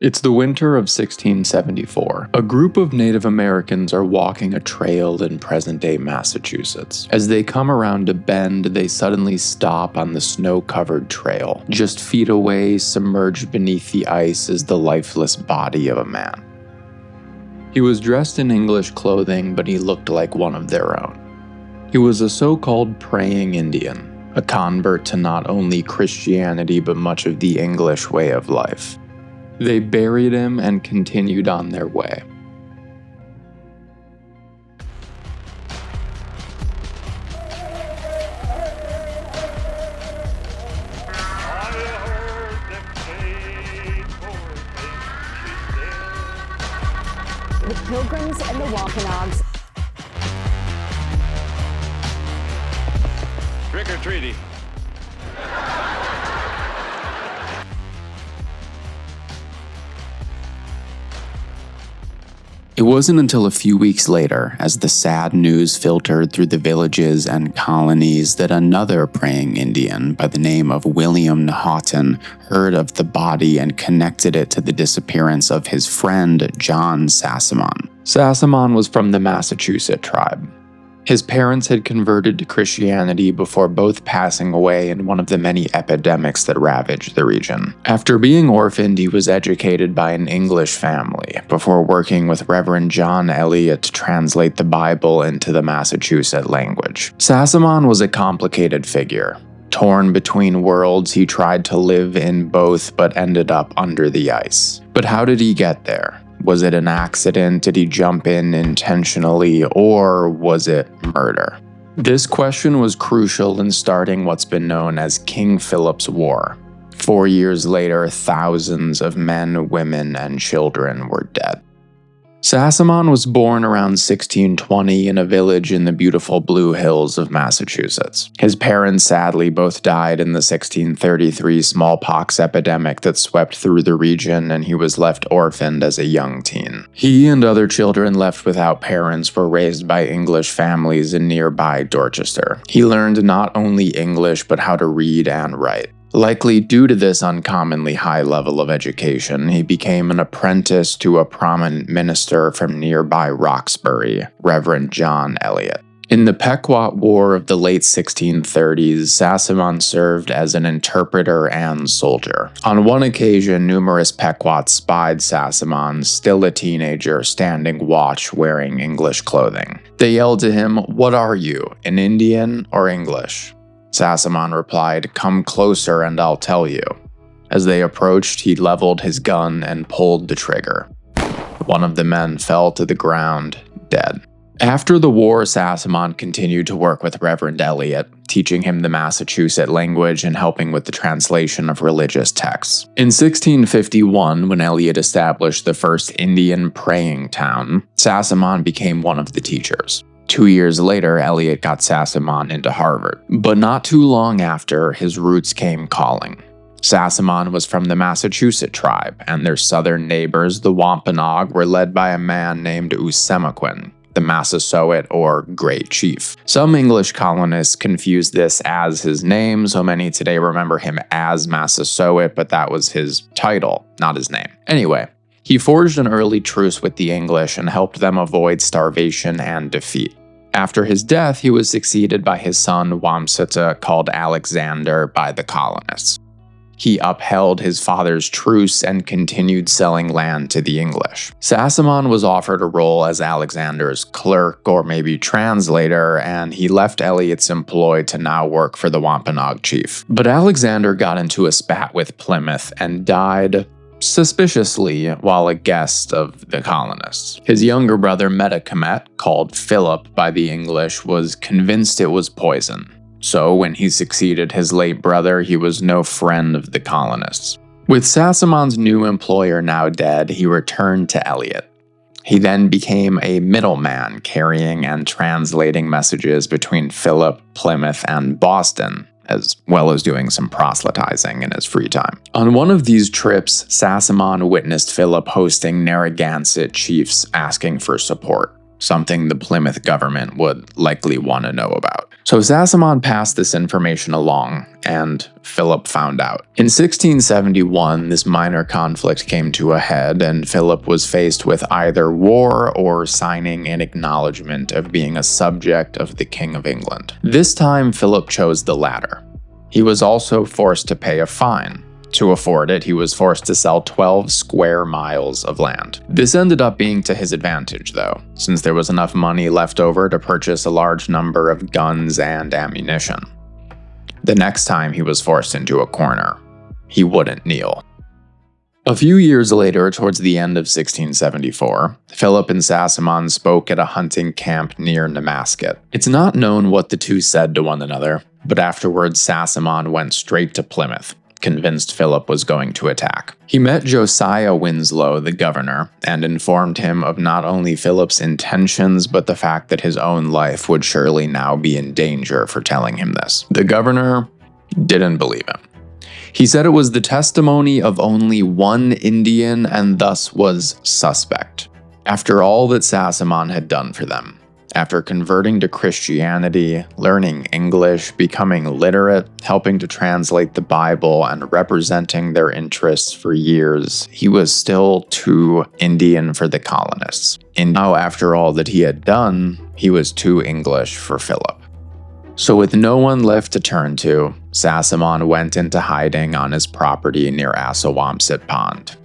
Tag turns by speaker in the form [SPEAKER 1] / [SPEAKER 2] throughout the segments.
[SPEAKER 1] It's the winter of 1674. A group of Native Americans are walking a trail in present-day Massachusetts. As they come around a bend, they suddenly stop on the snow-covered trail. Just feet away, submerged beneath the ice, is the lifeless body of a man. He was dressed in English clothing, but he looked like one of their own. He was a so-called praying Indian, a convert to not only Christianity but much of the English way of life. They buried him and continued on their way.
[SPEAKER 2] The Pilgrims and the Wampanoags.
[SPEAKER 3] Trick or treaty.
[SPEAKER 4] It wasn't until a few weeks later, as the sad news filtered through the villages and colonies, that another praying Indian by the name of William Nahawton heard of the body and connected it to the disappearance of his friend John Sassamon.
[SPEAKER 1] Sassamon was from the Massachusetts tribe. His parents had converted to Christianity before both passing away in one of the many epidemics that ravaged the region. After being orphaned, he was educated by an English family before working with Reverend John Eliot to translate the Bible into the Massachusetts language. Sassamon was a complicated figure. Torn between worlds, he tried to live in both but ended up under the ice. But how did he get there? Was it an accident? Did he jump in intentionally? Or was it murder? This question was crucial in starting what's been known as King Philip's War. 4 years later, thousands of men, women, and children were dead. Sassamon was born around 1620 in a village in the beautiful Blue Hills of Massachusetts. His parents sadly both died in the 1633 smallpox epidemic that swept through the region, and he was left orphaned as a young teen. He and other children left without parents were raised by English families in nearby Dorchester. He learned not only English but how to read and write. Likely due to this uncommonly high level of education, he became an apprentice to a prominent minister from nearby Roxbury, Reverend John Eliot. In the Pequot War of the late 1630s, Sassamon served as an interpreter and soldier. On one occasion, numerous Pequots spied Sassamon, still a teenager, standing watch wearing English clothing. They yelled to him, "What are you, an Indian or English?" Sassamon replied, "Come closer and I'll tell you." As they approached, he leveled his gun and pulled the trigger. One of the men fell to the ground, dead. After the war, Sassamon continued to work with Reverend Eliot, teaching him the Massachusetts language and helping with the translation of religious texts. In 1651, when Eliot established the first Indian praying town, Sassamon became one of the teachers. 2 years later, Eliot got Sassamon into Harvard. But not too long after, his roots came calling. Sassamon was from the Massachusetts tribe, and their southern neighbors, the Wampanoag, were led by a man named Usemaquin, the Massasoit or Great Chief. Some English colonists confused this as his name, so many today remember him as Massasoit, but that was his title, not his name. Anyway, he forged an early truce with the English and helped them avoid starvation and defeat. After his death, he was succeeded by his son Wamsutta, called Alexander, by the colonists. He upheld his father's truce and continued selling land to the English. Sassamon was offered a role as Alexander's clerk or maybe translator, and he left Eliot's employ to now work for the Wampanoag chief. But Alexander got into a spat with Plymouth and died suspiciously while a guest of the colonists. His younger brother Metacomet, called Philip by the English, was convinced it was poison. So when he succeeded his late brother, he was no friend of the colonists. With Sassamon's new employer now dead, he returned to Eliot. He then became a middleman, carrying and translating messages between Philip, Plymouth, and Boston, as well as doing some proselytizing in his free time. On one of these trips, Sassamon witnessed Philip hosting Narragansett chiefs asking for support, something the Plymouth government would likely want to know about. So Sassamon passed this information along, and Philip found out. In 1671, this minor conflict came to a head, and Philip was faced with either war or signing an acknowledgement of being a subject of the King of England. This time, Philip chose the latter. He was also forced to pay a fine. To afford it, he was forced to sell 12 square miles of land. This ended up being to his advantage, though, since there was enough money left over to purchase a large number of guns and ammunition. The next time he was forced into a corner, he wouldn't kneel. A few years later, towards the end of 1674, Philip and Sassamon spoke at a hunting camp near Namaskit. It's not known what the two said to one another, but afterwards Sassamon went straight to Plymouth, convinced Philip was going to attack. He met Josiah Winslow, the governor, and informed him of not only Philip's intentions, but the fact that his own life would surely now be in danger for telling him this. The governor didn't believe him. He said it was the testimony of only one Indian and thus was suspect. After all that Sassamon had done for them, after converting to Christianity, learning English, becoming literate, helping to translate the Bible, and representing their interests for years, he was still too Indian for the colonists. And now, after all that he had done, he was too English for Philip. So with no one left to turn to, Sassamon went into hiding on his property near Assawampset Pond.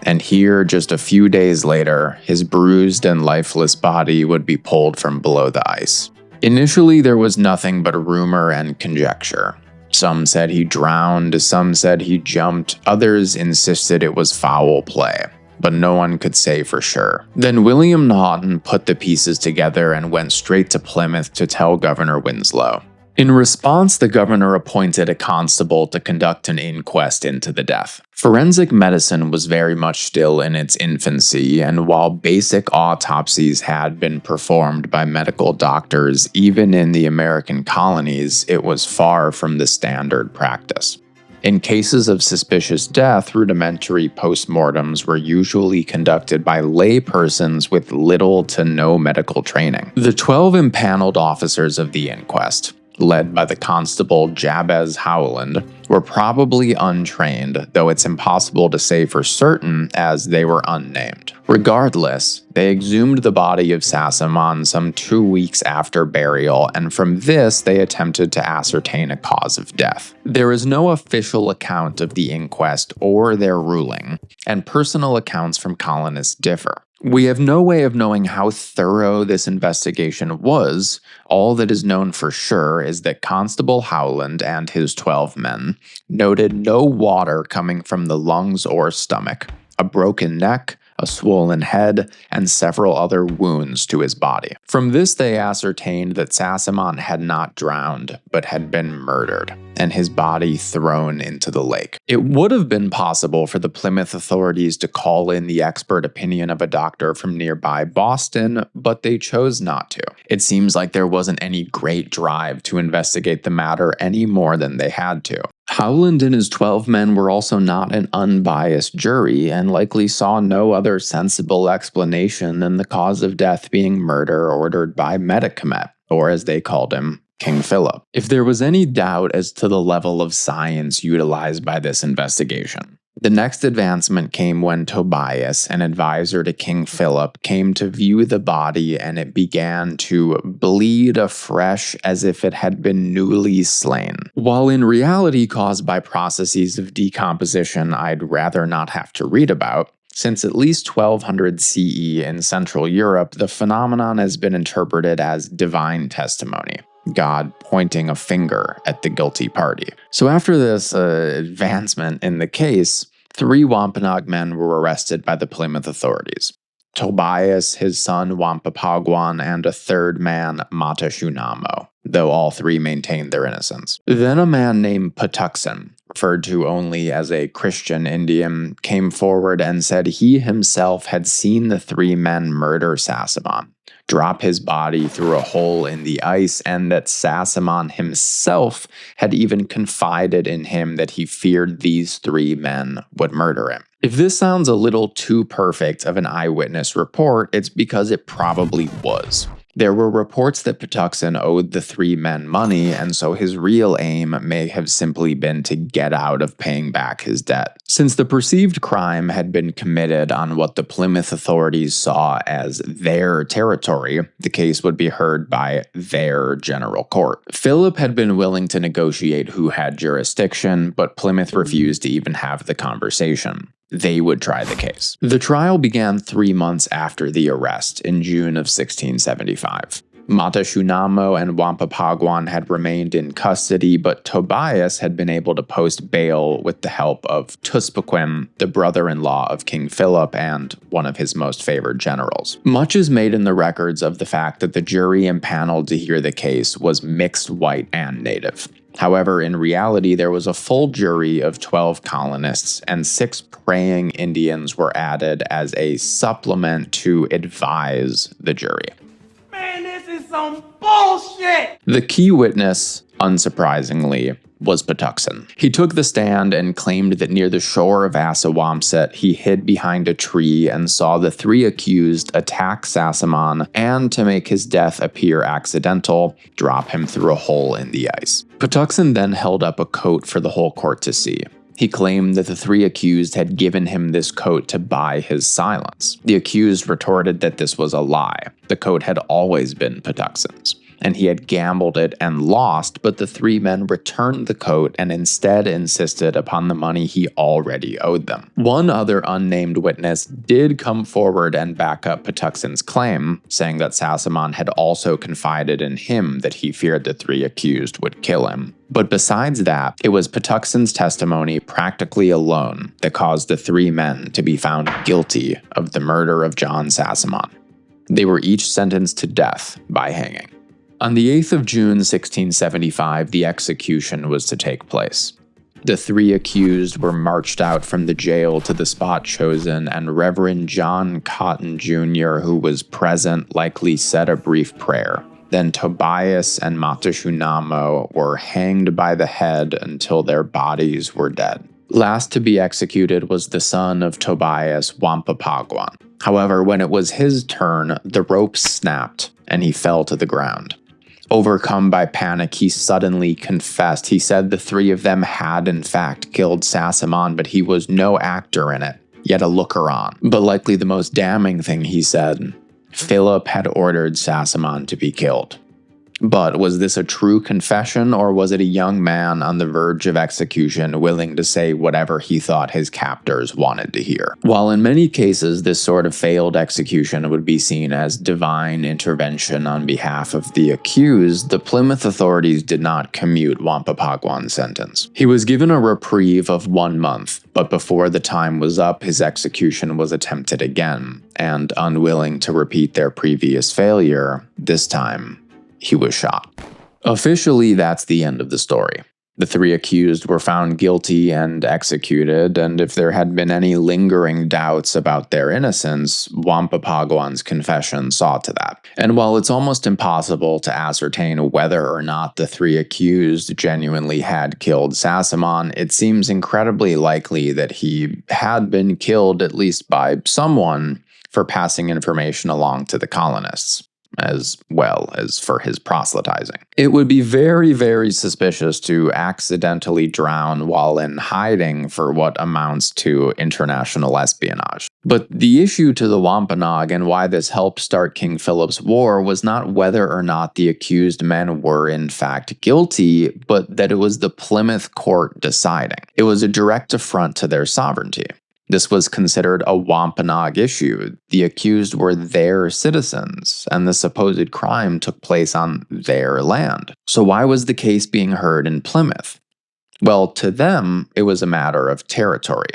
[SPEAKER 1] And here, just a few days later, his bruised and lifeless body would be pulled from below the ice. Initially, there was nothing but rumor and conjecture. Some said he drowned, some said he jumped, others insisted it was foul play, but no one could say for sure. Then William Naughton put the pieces together and went straight to Plymouth to tell Governor Winslow. In response, the governor appointed a constable to conduct an inquest into the death. Forensic medicine was very much still in its infancy, and while basic autopsies had been performed by medical doctors even in the American colonies, it was far from the standard practice. In cases of suspicious death, rudimentary postmortems were usually conducted by laypersons with little to no medical training. The 12 impaneled officers of the inquest, led by the constable Jabez Howland, were probably untrained, though it's impossible to say for certain as they were unnamed. Regardless, they exhumed the body of Sassamon some 2 weeks after burial, and from this they attempted to ascertain a cause of death. There is no official account of the inquest or their ruling, and personal accounts from colonists differ. We have no way of knowing how thorough this investigation was. All that is known for sure is that Constable Howland and his 12 men noted no water coming from the lungs or stomach, a broken neck, a swollen head, and several other wounds to his body. From this, they ascertained that Sassamon had not drowned, but had been murdered, and his body thrown into the lake. It would have been possible for the Plymouth authorities to call in the expert opinion of a doctor from nearby Boston, but they chose not to. It seems like there wasn't any great drive to investigate the matter any more than they had to. Howland and his 12 men were also not an unbiased jury and likely saw no other sensible explanation than the cause of death being murder ordered by Medicament, or as they called him, King Philip. If there was any doubt as to the level of science utilized by this investigation, the next advancement came when Tobias, an advisor to King Philip, came to view the body and it began to bleed afresh as if it had been newly slain. While in reality caused by processes of decomposition I'd rather not have to read about, since at least 1200 CE in Central Europe, the phenomenon has been interpreted as divine testimony. God pointing a finger at the guilty party. So after this advancement in the case, 3 Wampanoag men were arrested by the Plymouth authorities. Tobias, his son Wampapagwan, and a third man, Matashunamo, though all 3 maintained their innocence. Then a man named Patuxen, referred to only as a Christian Indian, came forward and said he himself had seen the 3 men murder Sassamon, drop his body through a hole in the ice, and that Sassamon himself had even confided in him that he feared these 3 men would murder him. If this sounds a little too perfect of an eyewitness report, it's because it probably was. There were reports that Patuxent owed the three men money, and so his real aim may have simply been to get out of paying back his debt. Since the perceived crime had been committed on what the Plymouth authorities saw as their territory, the case would be heard by their general court. Philip had been willing to negotiate who had jurisdiction, but Plymouth refused to even have the conversation. They would try the case. The trial began 3 months after the arrest, in June of 1675. Matashunamo and Wampapagwan had remained in custody, but Tobias had been able to post bail with the help of Tuspequim, the brother-in-law of King Philip and one of his most favored generals. Much is made in the records of the fact that the jury impaneled to hear the case was mixed white and native. However, in reality, there was a full jury of 12 colonists, and 6 praying Indians were added as a supplement to advise the jury.
[SPEAKER 3] Man, this is some bullshit!
[SPEAKER 1] The key witness, unsurprisingly, was Patuxent. He took the stand and claimed that near the shore of Assawampset, he hid behind a tree and saw the 3 accused attack Sassamon and, to make his death appear accidental, drop him through a hole in the ice. Patuxent then held up a coat for the whole court to see. He claimed that the 3 accused had given him this coat to buy his silence. The accused retorted that this was a lie. The coat had always been Patuxent's, and he had gambled it and lost, but the 3 men returned the coat and instead insisted upon the money he already owed them. One other unnamed witness did come forward and back up Patuxent's claim, saying that Sassamon had also confided in him that he feared the 3 accused would kill him. But besides that, it was Patuxent's testimony practically alone that caused the 3 men to be found guilty of the murder of John Sassamon. They were each sentenced to death by hanging. On the 8th of June 1675, the execution was to take place. The 3 accused were marched out from the jail to the spot chosen, and Reverend John Cotton Jr., who was present, likely said a brief prayer. Then Tobias and Matashunamo were hanged by the head until their bodies were dead. Last to be executed was the son of Tobias, Wampapagwan. However, when it was his turn, the rope snapped and he fell to the ground. Overcome by panic, he suddenly confessed. He said the 3 of them had in fact killed Sassamon, but he was no actor in it, yet a looker-on. But likely the most damning thing he said, Philip had ordered Sassamon to be killed. But was this a true confession, or was it a young man on the verge of execution willing to say whatever he thought his captors wanted to hear? While in many cases this sort of failed execution would be seen as divine intervention on behalf of the accused, the Plymouth authorities did not commute Wampapagwan's sentence. He was given a reprieve of 1 month, but before the time was up, his execution was attempted again, and unwilling to repeat their previous failure, this time he was shot. Officially, that's the end of the story. The 3 accused were found guilty and executed, and if there had been any lingering doubts about their innocence, Wampapagwan's confession saw to that. And while it's almost impossible to ascertain whether or not the 3 accused genuinely had killed Sassamon, it seems incredibly likely that he had been killed at least by someone for passing information along to the colonists, as well as for his proselytizing. It would be very, very suspicious to accidentally drown while in hiding for what amounts to international espionage. But the issue to the Wampanoag and why this helped start King Philip's War was not whether or not the accused men were in fact guilty, but that it was the Plymouth court deciding. It was a direct affront to their sovereignty. This was considered a Wampanoag issue. The accused were their citizens, and the supposed crime took place on their land. So why was the case being heard in Plymouth? Well, to them, it was a matter of territory.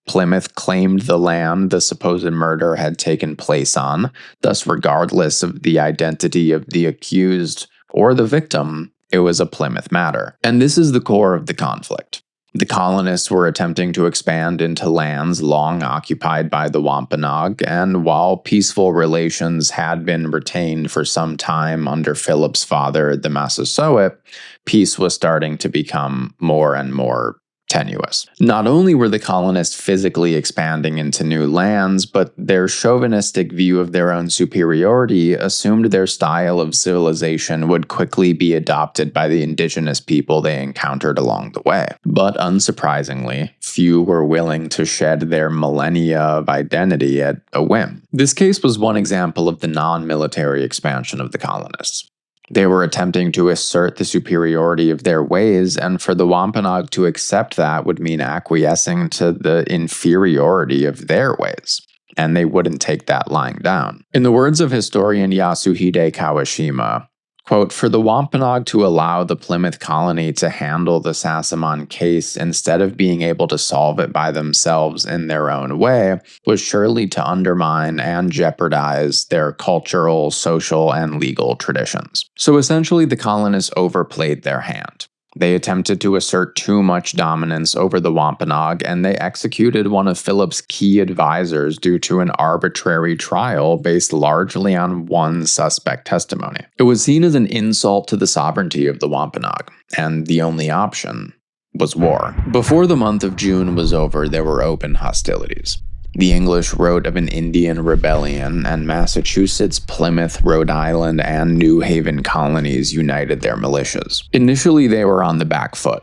[SPEAKER 1] Plymouth claimed the land the supposed murder had taken place on, thus regardless of the identity of the accused or the victim, it was a Plymouth matter. And this is the core of the conflict. The colonists were attempting to expand into lands long occupied by the Wampanoag, and while peaceful relations had been retained for some time under Philip's father, the Massasoit, peace was starting to become more and more tenuous. Not only were the colonists physically expanding into new lands, but their chauvinistic view of their own superiority assumed their style of civilization would quickly be adopted by the indigenous people they encountered along the way. But unsurprisingly, few were willing to shed their millennia of identity at a whim. This case was one example of the non-military expansion of the colonists. They were attempting to assert the superiority of their ways, and for the Wampanoag to accept that would mean acquiescing to the inferiority of their ways, and they wouldn't take that lying down. In the words of historian Yasuhide Kawashima, quote, "For the Wampanoag to allow the Plymouth colony to handle the Sassamon case instead of being able to solve it by themselves in their own way was surely to undermine and jeopardize their cultural, social, and legal traditions." So essentially, the colonists overplayed their hand. They attempted to assert too much dominance over the Wampanoag, and they executed one of Philip's key advisors due to an arbitrary trial based largely on one suspect testimony. It was seen as an insult to the sovereignty of the Wampanoag, and the only option was war. Before the month of June was over, there were open hostilities. The English wrote of an Indian rebellion, and Massachusetts, Plymouth, Rhode Island, and New Haven colonies united their militias. Initially, they were on the back foot.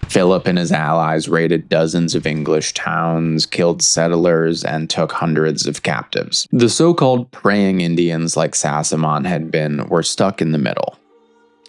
[SPEAKER 1] Philip and his allies raided dozens of English towns, killed settlers, and took hundreds of captives. The so-called praying Indians, like Sassamon had been, were stuck in the middle.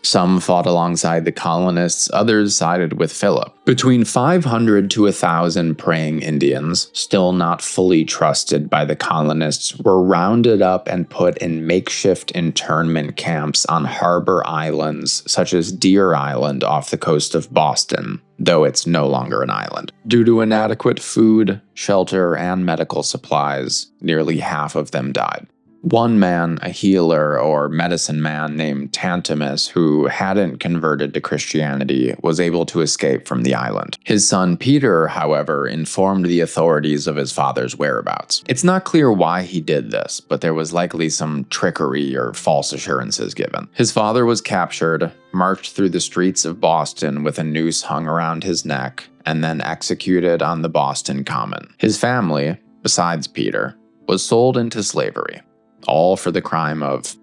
[SPEAKER 1] Some fought alongside the colonists, others sided with Philip. Between 500 to 1,000 praying Indians, still not fully trusted by the colonists, were rounded up and put in makeshift internment camps on harbor islands such as Deer Island off the coast of Boston, though it's no longer an island. Due to inadequate food, shelter, and medical supplies, nearly half of them died. One man, a healer or medicine man named Tantamus, who hadn't converted to Christianity, was able to escape from the island. His son Peter, however, informed the authorities of his father's whereabouts. It's not clear why he did this, but there was likely some trickery or false assurances given. His father was captured, marched through the streets of Boston with a noose hung around his neck, and then executed on the Boston Common. His family, besides Peter, was sold into slavery. All for the crime of,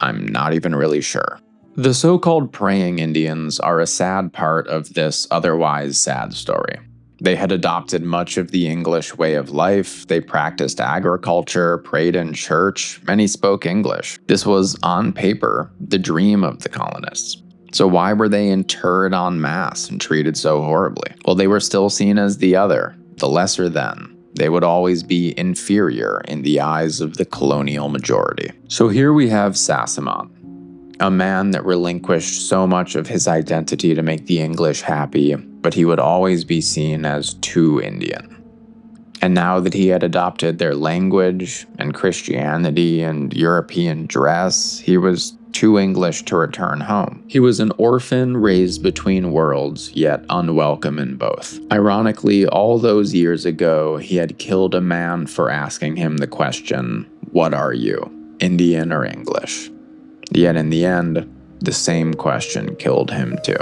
[SPEAKER 1] I'm not even really sure. The so-called praying Indians are a sad part of this otherwise sad story. They had adopted much of the English way of life, they practiced agriculture, prayed in church, many spoke English. This was, on paper, the dream of the colonists. So why were they interred en masse and treated so horribly? Well, they were still seen as the other, the lesser than. They would always be inferior in the eyes of the colonial majority. So here we have Sassamon, a man that relinquished so much of his identity to make the English happy, but he would always be seen as too Indian. And now that he had adopted their language and Christianity and European dress, he was too English to return home. He was an orphan raised between worlds, yet unwelcome in both. Ironically, all those years ago, he had killed a man for asking him the question, "What are you, Indian or English?" Yet in the end, the same question killed him too.